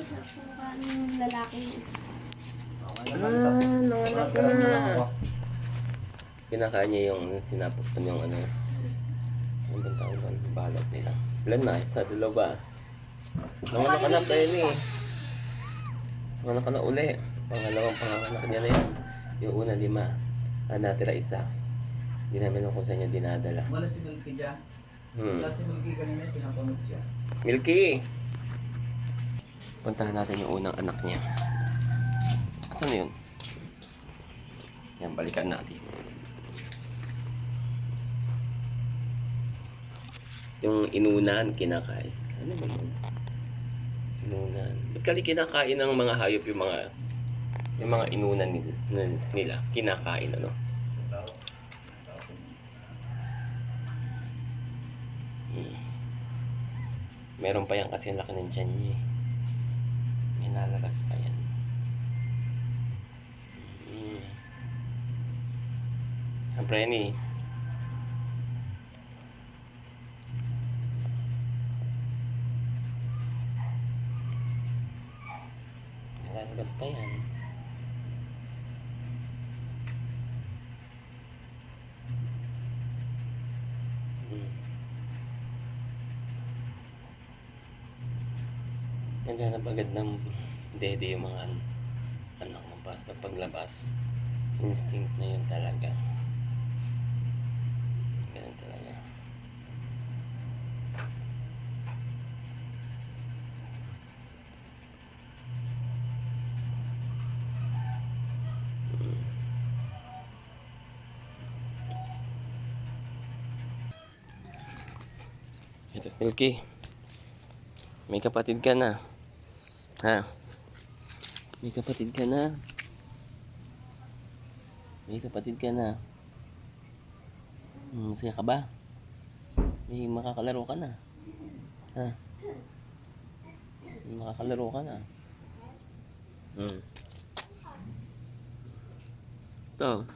Yung lalaki yung isa. Nanganak na. Kinakain niya yung sinapot ko yung ano. Ano bang tawag doon? Balot nila. Ilan na? Isa, dalawa. Nanganak ka na, Penny. Nanganak ka na uli. Pangalawang panganak niya na yun. Yung una, 5. Natira isa. Hindi namin alam kung saan niya dinadala. Wala si Milky dyan. Wala si Milky kanina, pinapanood siya. Milky! Puntahan natin yung unang anak niya. Asan na yun? Yan, balikan natin. Yung inunan, kinakain. Ano ba yun? Inunan. Ba't kali kinakain ng mga hayop yung mga inunan nila? Kinakain, ano? Meron pa yan kasi ang laki ng tiyan niya eh. May lalabas pa yan. Brenny. May lalabas pa yan. Naghanap agad ng dede yung mga anak mo basta paglabas. Instinct na yun talaga. Ganun talaga. Ito, Milky. May kapatid ka na. Ha? May kapatid ka na. May kapatid ka na. Masaya ka ba? May makakalaro ka na. Ha? May makakalaro ka na. Ito.